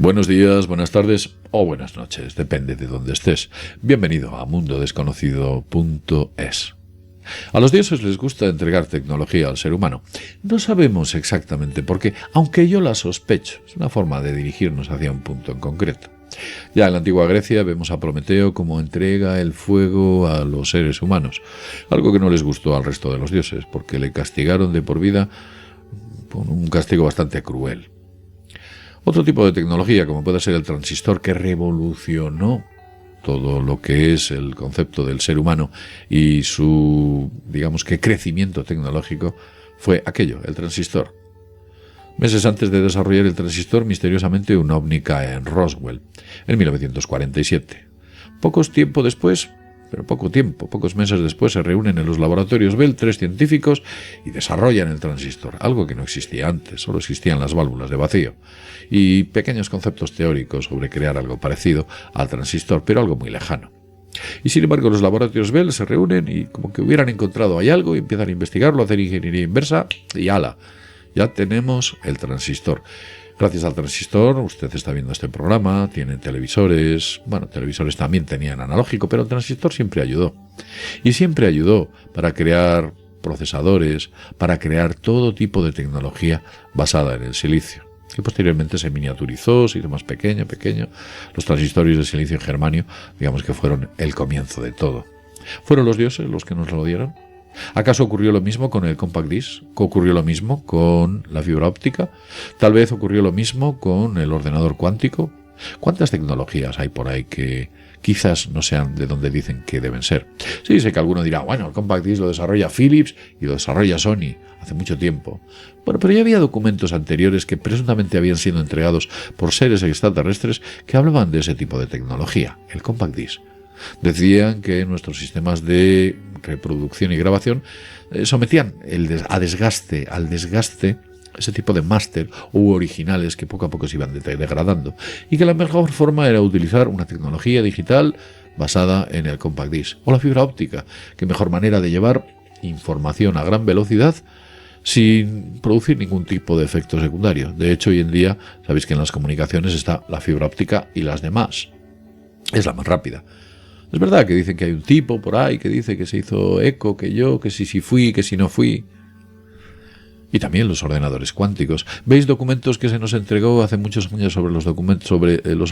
Buenos días, buenas tardes o buenas noches, depende de dónde estés. Bienvenido a mundodesconocido.es. A los dioses les gusta entregar tecnología al ser humano. No sabemos exactamente por qué, aunque yo la sospecho. Es una forma de dirigirnos hacia un punto en concreto. Ya en la antigua Grecia vemos a Prometeo como entrega el fuego a los seres humanos, algo que no les gustó al resto de los dioses, porque le castigaron de por vida con un castigo bastante cruel. Otro tipo de tecnología, como puede ser el transistor, que revolucionó todo lo que es el concepto del ser humano y su, digamos que, crecimiento tecnológico, fue aquello, el transistor. Meses antes de desarrollar el transistor, misteriosamente un ovni cae en Roswell, en 1947. Pocos meses después se reúnen en los laboratorios Bell 3 científicos y desarrollan el transistor, algo que no existía antes, solo existían las válvulas de vacío y pequeños conceptos teóricos sobre crear algo parecido al transistor, pero algo muy lejano. Y sin embargo los laboratorios Bell se reúnen y como que hubieran encontrado ahí algo y empiezan a investigarlo, a hacer ingeniería inversa y ¡hala! Ya tenemos el transistor. Gracias al transistor, usted está viendo este programa, tiene televisores, televisores también tenían analógico, pero el transistor siempre ayudó. Y siempre ayudó para crear procesadores, para crear todo tipo de tecnología basada en el silicio, que posteriormente se miniaturizó, se hizo más pequeño. Los transistores de silicio en germanio, digamos que fueron el comienzo de todo. ¿Fueron los dioses los que nos lo dieron? ¿Acaso ocurrió lo mismo con el compact disc? ¿Ocurrió lo mismo con la fibra óptica? ¿Tal vez ocurrió lo mismo con el ordenador cuántico? ¿Cuántas tecnologías hay por ahí que quizás no sean de donde dicen que deben ser? Sí, sé que alguno dirá, bueno, el compact disc lo desarrolla Philips y lo desarrolla Sony hace mucho tiempo. Bueno, pero ya había documentos anteriores que presuntamente habían sido entregados por seres extraterrestres que hablaban de ese tipo de tecnología, el compact disc. Decían que nuestros sistemas de reproducción y grabación sometían al desgaste ese tipo de máster u originales que poco a poco se iban degradando y que la mejor forma era utilizar una tecnología digital basada en el compact disc o la fibra óptica, que mejor manera de llevar información a gran velocidad sin producir ningún tipo de efecto secundario. De hecho, hoy en día sabéis que en las comunicaciones está la fibra óptica y las demás. Es la más rápida. Es verdad que dicen que hay un tipo por ahí que dice que se hizo eco, que yo, que si fui, que si no fui. Y también los ordenadores cuánticos. ¿Veis documentos que se nos entregó hace muchos años sobre los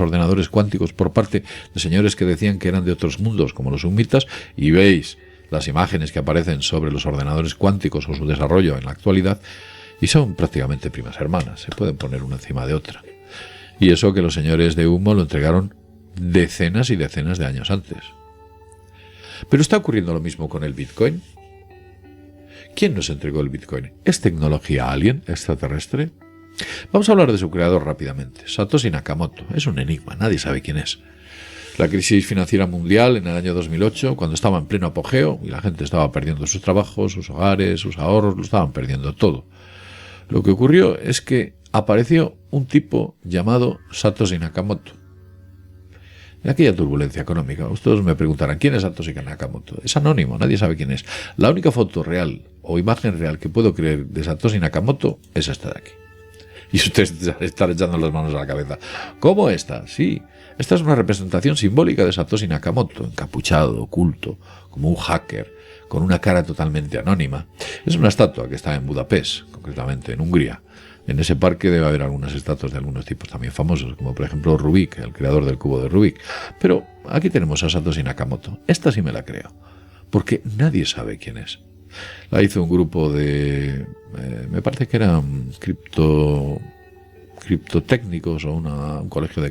ordenadores cuánticos por parte de señores que decían que eran de otros mundos, como los sumitas? Y veis las imágenes que aparecen sobre los ordenadores cuánticos o su desarrollo en la actualidad y son prácticamente primas hermanas. Se pueden poner una encima de otra. Y eso que los señores de humo lo entregaron decenas y decenas de años antes. Pero está ocurriendo lo mismo con el Bitcoin. ¿Quién nos entregó el Bitcoin? ¿Es tecnología alien, extraterrestre? Vamos a hablar de su creador rápidamente. Satoshi Nakamoto. Es un enigma, nadie sabe quién es. La crisis financiera mundial en el año 2008, cuando estaba en pleno apogeo y la gente estaba perdiendo sus trabajos, sus hogares, sus ahorros, lo estaban perdiendo todo. Lo que ocurrió es que apareció un tipo llamado Satoshi Nakamoto. En aquella turbulencia económica, ustedes me preguntarán, ¿quién es Satoshi Nakamoto? Es anónimo, nadie sabe quién es. La única foto real o imagen real que puedo creer de Satoshi Nakamoto es esta de aquí. Y ustedes están echando las manos a la cabeza. ¿Cómo esta? Sí, esta es una representación simbólica de Satoshi Nakamoto, encapuchado, oculto, como un hacker, con una cara totalmente anónima. Es una estatua que está en Budapest, concretamente en Hungría. En ese parque debe haber algunas estatuas de algunos tipos también famosos, como por ejemplo Rubik, el creador del cubo de Rubik. Pero aquí tenemos a Satoshi Nakamoto. Esta sí me la creo, porque nadie sabe quién es. La hizo un grupo de... me parece que eran criptotécnicos o un colegio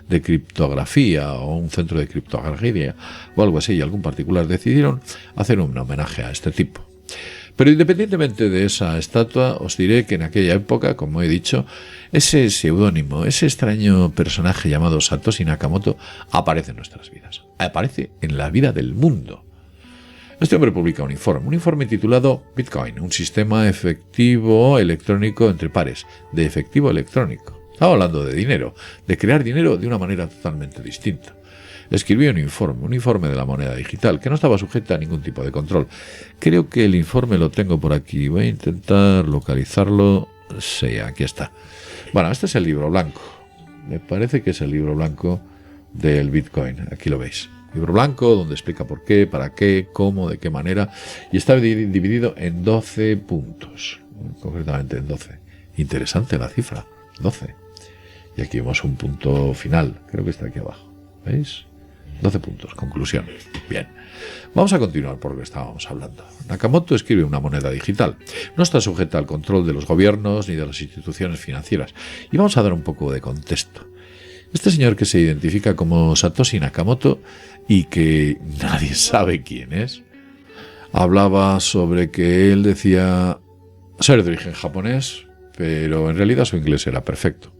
de criptografía o un centro de criptografía o algo así, y algún particular decidieron hacer un homenaje a este tipo. Pero independientemente de esa estatua, os diré que en aquella época, como he dicho, ese seudónimo, ese extraño personaje llamado Satoshi Nakamoto aparece en nuestras vidas, aparece en la vida del mundo. Este hombre publica un informe titulado Bitcoin, un sistema efectivo electrónico entre pares, de efectivo electrónico. Estaba hablando de dinero, de crear dinero de una manera totalmente distinta. Escribió un informe de la moneda digital, que no estaba sujeta a ningún tipo de control. Creo que el informe lo tengo por aquí. Voy a intentar localizarlo. Sí, aquí está. Bueno, este es el libro blanco. me parece que es el libro blanco del Bitcoin. Aquí lo veis. Libro blanco donde explica por qué, para qué, cómo, de qué manera. Y está dividido en 12 puntos. Concretamente en 12. Interesante la cifra. 12. Y aquí vemos un punto final. Creo que está aquí abajo. ¿Veis? 12 puntos. Conclusión. Bien. Vamos a continuar por lo que estábamos hablando. Nakamoto escribe una moneda digital. No está sujeta al control de los gobiernos ni de las instituciones financieras. Y vamos a dar un poco de contexto. Este señor que se identifica como Satoshi Nakamoto y que nadie sabe quién es, hablaba sobre que él decía ser de origen japonés, pero en realidad su inglés era perfecto.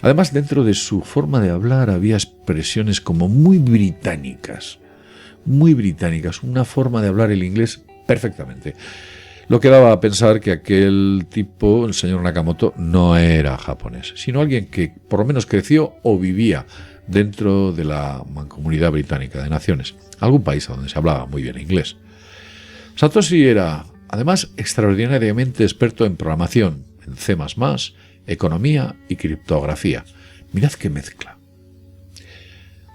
Además, dentro de su forma de hablar había expresiones como muy británicas, una forma de hablar el inglés perfectamente. Lo que daba a pensar que aquel tipo, el señor Nakamoto, no era japonés, sino alguien que por lo menos creció o vivía dentro de la Mancomunidad Británica de Naciones, algún país donde se hablaba muy bien inglés. Satoshi era, además, extraordinariamente experto en programación, en C++, economía y criptografía. Mirad qué mezcla.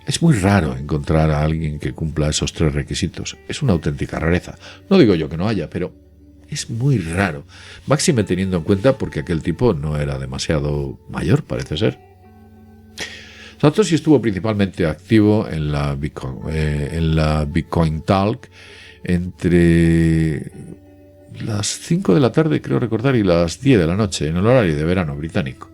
Es muy raro encontrar a alguien que cumpla esos tres requisitos. Es una auténtica rareza. No digo yo que no haya, pero es muy raro. Máxime teniendo en cuenta porque aquel tipo no era demasiado mayor, parece ser. Satoshi estuvo principalmente activo en la Bitcoin Talk entre las 5 de la tarde, creo recordar, y las 10 de la noche, en el horario de verano británico.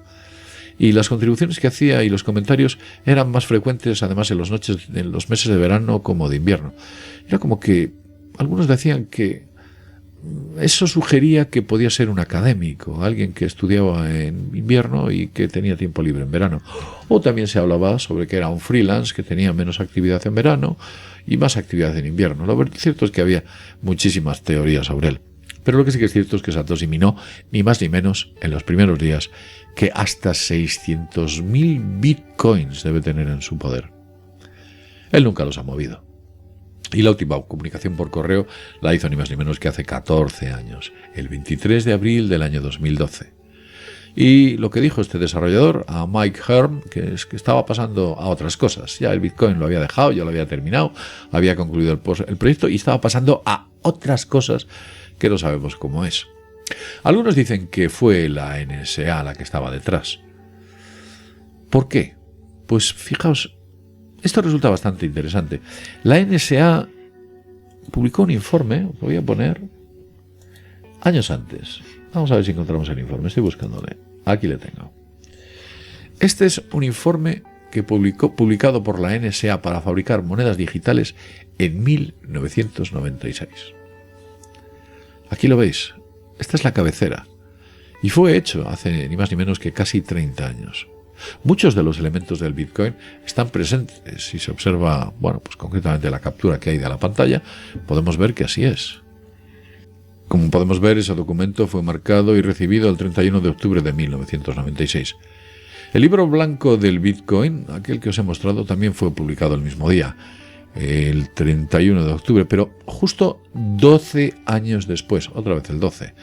Y las contribuciones que hacía y los comentarios eran más frecuentes, además, en los meses de verano como de invierno. Era como que algunos decían que eso sugería que podía ser un académico, alguien que estudiaba en invierno y que tenía tiempo libre en verano. O también se hablaba sobre que era un freelance, que tenía menos actividad en verano y más actividad en invierno. Lo cierto es que había muchísimas teorías sobre él. Pero lo que sí que es cierto es que Satoshi minó, ni más ni menos, en los primeros días, que hasta 600.000 bitcoins debe tener en su poder. Él nunca los ha movido. Y la última comunicación por correo la hizo ni más ni menos que hace 14 años, el 23 de abril del año 2012. Y lo que dijo este desarrollador a Mike Hearn, que es que estaba pasando a otras cosas. Ya el Bitcoin lo había dejado, ya lo había terminado, había concluido el proyecto y estaba pasando a otras cosas que no sabemos cómo es. Algunos dicen que fue la NSA la que estaba detrás. ¿Por qué? Pues fijaos, esto resulta bastante interesante. La NSA publicó un informe, lo voy a poner, años antes. Vamos a ver si encontramos el informe, estoy buscándole. Aquí le tengo. Este es un informe que publicado por la NSA para fabricar monedas digitales en 1996. Aquí lo veis. Esta es la cabecera. Y fue hecho hace ni más ni menos que casi 30 años. Muchos de los elementos del Bitcoin están presentes. Si se observa, bueno, pues concretamente la captura que hay de la pantalla, podemos ver que así es. Como podemos ver, ese documento fue marcado y recibido el 31 de octubre de 1996. El libro blanco del Bitcoin, aquel que os he mostrado, también fue publicado el mismo día, el 31 de octubre, pero justo 12 años después, otra vez el 12.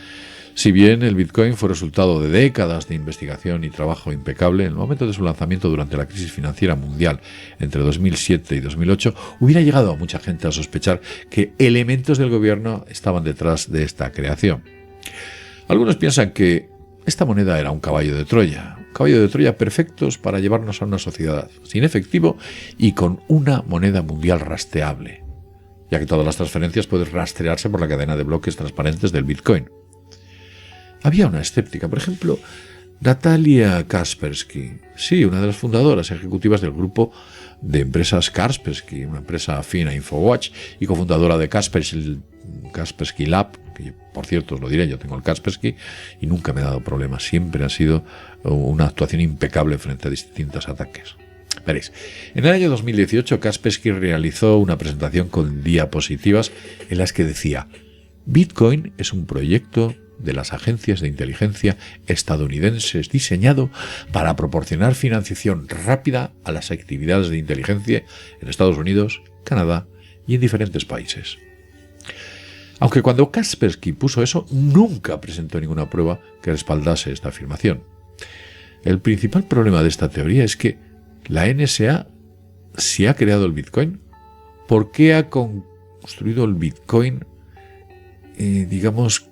Si bien el Bitcoin fue resultado de décadas de investigación y trabajo impecable, en el momento de su lanzamiento durante la crisis financiera mundial entre 2007 y 2008, hubiera llegado a mucha gente a sospechar que elementos del gobierno estaban detrás de esta creación. Algunos piensan que esta moneda era un caballo de Troya perfectos para llevarnos a una sociedad sin efectivo y con una moneda mundial rastreable, ya que todas las transferencias pueden rastrearse por la cadena de bloques transparentes del Bitcoin. Había una escéptica, por ejemplo, Natalia Kaspersky, sí, una de las fundadoras ejecutivas del grupo de empresas Kaspersky, una empresa afín a Infowatch y cofundadora de Kaspersky Lab, que por cierto os lo diré, yo tengo el Kaspersky y nunca me ha dado problemas, siempre ha sido una actuación impecable frente a distintos ataques. Veréis, en el año 2018 Kaspersky realizó una presentación con diapositivas en las que decía: Bitcoin es un proyecto de las agencias de inteligencia estadounidenses diseñado para proporcionar financiación rápida a las actividades de inteligencia en Estados Unidos, Canadá y en diferentes países. Aunque cuando Kaspersky puso eso, nunca presentó ninguna prueba que respaldase esta afirmación. El principal problema de esta teoría es que la NSA, si ha creado el Bitcoin, ¿por qué ha construido el Bitcoin, digamos,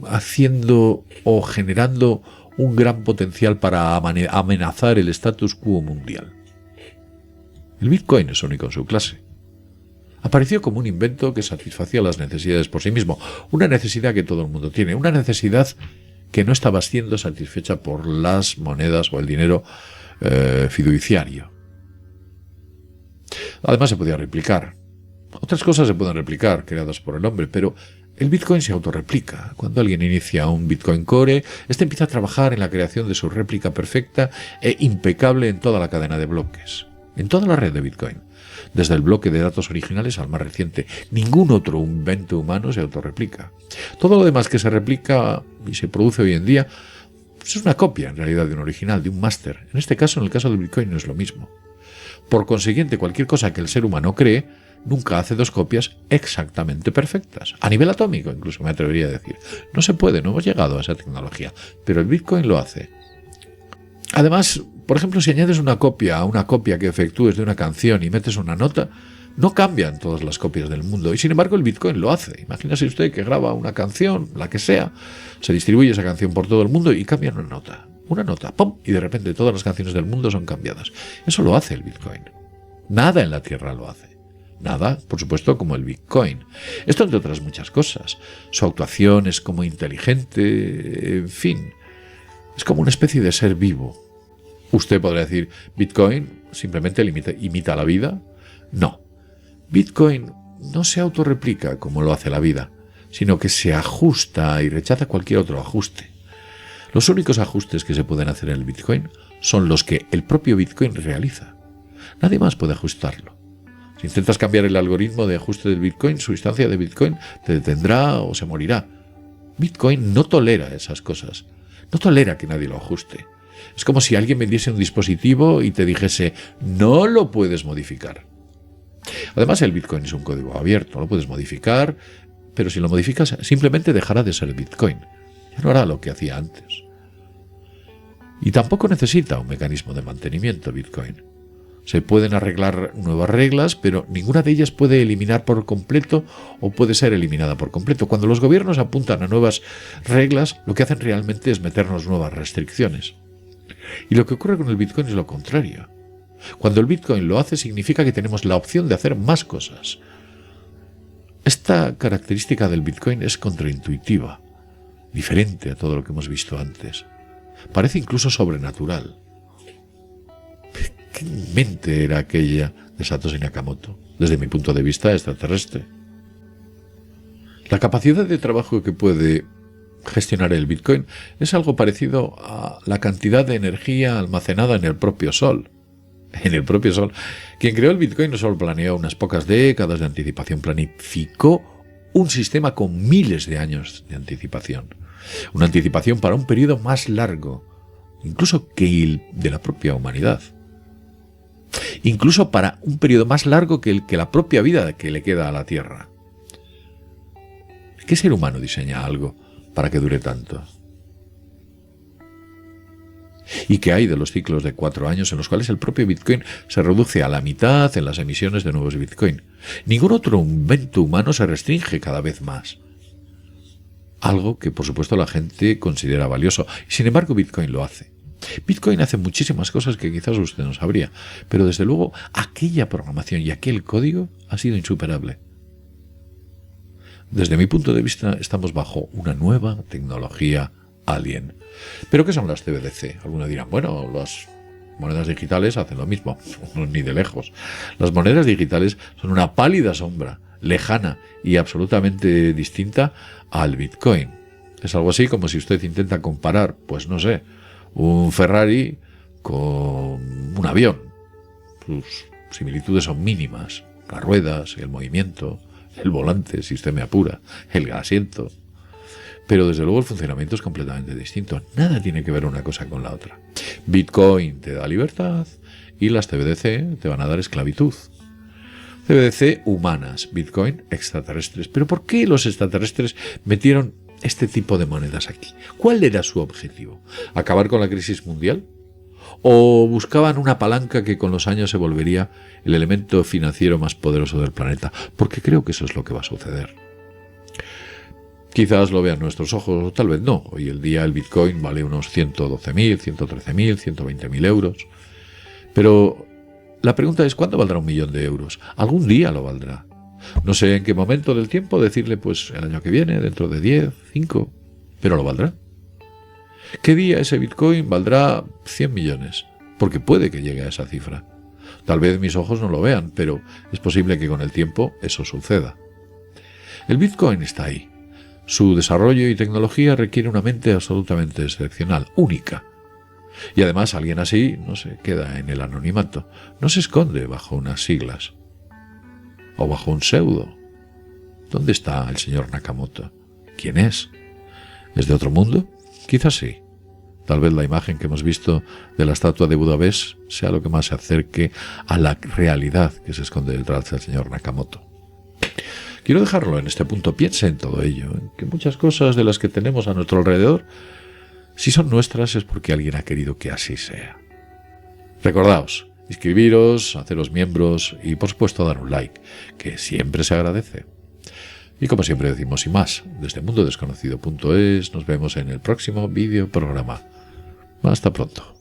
haciendo o generando un gran potencial para amenazar el status quo mundial? El Bitcoin es único en su clase. Apareció como un invento que satisfacía las necesidades por sí mismo, una necesidad que todo el mundo tiene, una necesidad que no estaba siendo satisfecha por las monedas o el dinero fiduciario. Además se podía replicar. Otras cosas se pueden replicar, creadas por el hombre, pero el Bitcoin se autorreplica. Cuando alguien inicia un Bitcoin Core, este empieza a trabajar en la creación de su réplica perfecta e impecable en toda la cadena de bloques, en toda la red de Bitcoin. Desde el bloque de datos originales al más reciente. Ningún otro invento humano se autorreplica. Todo lo demás que se replica y se produce hoy en día pues es una copia en realidad de un original, de un máster. En este caso, en el caso del Bitcoin, no es lo mismo. Por consiguiente, cualquier cosa que el ser humano cree nunca hace dos copias exactamente perfectas. A nivel atómico, incluso me atrevería a decir. No se puede, no hemos llegado a esa tecnología. Pero el Bitcoin lo hace. Además, por ejemplo, si añades una copia a una copia que efectúes de una canción y metes una nota, no cambian todas las copias del mundo. Y sin embargo el Bitcoin lo hace. Imagínese usted que graba una canción, la que sea, se distribuye esa canción por todo el mundo y cambian una nota. Una nota, ¡pum! Y de repente todas las canciones del mundo son cambiadas. Eso lo hace el Bitcoin. Nada en la Tierra lo hace. Nada, por supuesto, como el Bitcoin. Esto entre otras muchas cosas. Su actuación es como inteligente, en fin. Es como una especie de ser vivo. Usted podría decir, ¿Bitcoin simplemente imita la vida? No. Bitcoin no se autorreplica como lo hace la vida, sino que se ajusta y rechaza cualquier otro ajuste. Los únicos ajustes que se pueden hacer en el Bitcoin son los que el propio Bitcoin realiza. Nadie más puede ajustarlo. Si intentas cambiar el algoritmo de ajuste del Bitcoin, su instancia de Bitcoin te detendrá o se morirá. Bitcoin no tolera esas cosas. No tolera que nadie lo ajuste. Es como si alguien vendiese un dispositivo y te dijese, no lo puedes modificar. Además, el Bitcoin es un código abierto, lo puedes modificar, pero si lo modificas, simplemente dejará de ser Bitcoin. Ya no hará lo que hacía antes. Y tampoco necesita un mecanismo de mantenimiento Bitcoin. Se pueden arreglar nuevas reglas, pero ninguna de ellas puede eliminar por completo o puede ser eliminada por completo. Cuando los gobiernos apuntan a nuevas reglas, lo que hacen realmente es meternos nuevas restricciones. Y lo que ocurre con el Bitcoin es lo contrario. Cuando el Bitcoin lo hace, significa que tenemos la opción de hacer más cosas. Esta característica del Bitcoin es contraintuitiva, diferente a todo lo que hemos visto antes. Parece incluso sobrenatural. ¿Qué mente era aquella de Satoshi Nakamoto? Desde mi punto de vista extraterrestre. La capacidad de trabajo que puede gestionar el Bitcoin es algo parecido a la cantidad de energía almacenada en el propio Sol. En el propio Sol. Quien creó el Bitcoin no solo planeó unas pocas décadas de anticipación, planificó un sistema con miles de años de anticipación. Una anticipación para un periodo más largo, incluso que el de la propia humanidad. Incluso para un periodo más largo que la propia vida que le queda a la Tierra. ¿Qué ser humano diseña algo para que dure tanto? ¿Y qué hay de los ciclos de 4 años en los cuales el propio Bitcoin se reduce a la mitad en las emisiones de nuevos Bitcoin? Ningún otro invento humano se restringe cada vez más. Algo que, por supuesto, la gente considera valioso. Y, sin embargo, Bitcoin lo hace. Bitcoin hace muchísimas cosas que quizás usted no sabría, pero desde luego aquella programación y aquel código ha sido insuperable. Desde mi punto de vista, estamos bajo una nueva tecnología alien. ¿Pero qué son las CBDC? Algunos dirán, bueno, las monedas digitales hacen lo mismo. Ni de lejos. Las monedas digitales son una pálida sombra, lejana y absolutamente distinta al Bitcoin. Es algo así como si usted intenta comparar, pues no sé, un Ferrari con un avión. Sus similitudes son mínimas. Las ruedas, el movimiento, el volante, si usted me apura, el asiento. Pero desde luego el funcionamiento es completamente distinto. Nada tiene que ver una cosa con la otra. Bitcoin te da libertad y las CBDC te van a dar esclavitud. CBDC humanas, Bitcoin extraterrestres. ¿Pero por qué los extraterrestres metieron este tipo de monedas aquí? ¿Cuál era su objetivo? ¿Acabar con la crisis mundial? o buscaban una palanca que con los años se volvería el elemento financiero más poderoso del planeta, porque creo que eso es lo que va a suceder. Quizás lo vean nuestros ojos, o tal vez no. Hoy el día el Bitcoin vale unos 112.000, 113.000, 120.000 euros. Pero la pregunta es, ¿cuándo valdrá 1.000.000 de euros? Algún día lo valdrá. No sé en qué momento del tiempo decirle, pues el año que viene, dentro de 10, 5, pero lo valdrá. ¿Qué día ese Bitcoin valdrá 100 millones? Porque puede que llegue a esa cifra. Tal vez mis ojos no lo vean, pero es posible que con el tiempo eso suceda. El Bitcoin está ahí. Su desarrollo y tecnología requiere una mente absolutamente excepcional, única. Y además alguien así no se queda en el anonimato, no se esconde bajo unas siglas o bajo un pseudo. ¿Dónde está el señor Nakamoto? ¿Quién es? ¿Es de otro mundo? Quizás sí. Tal vez la imagen que hemos visto de la estatua de Budapest sea lo que más se acerque a la realidad que se esconde detrás del señor Nakamoto. Quiero dejarlo en este punto. Piense en todo ello, en que muchas cosas de las que tenemos a nuestro alrededor, si son nuestras es porque alguien ha querido que así sea. Recordaos, inscribiros, haceros miembros y por supuesto dar un like, que siempre se agradece. Y como siempre decimos, y más, desde mundodesconocido.es nos vemos en el próximo vídeo programa. Hasta pronto.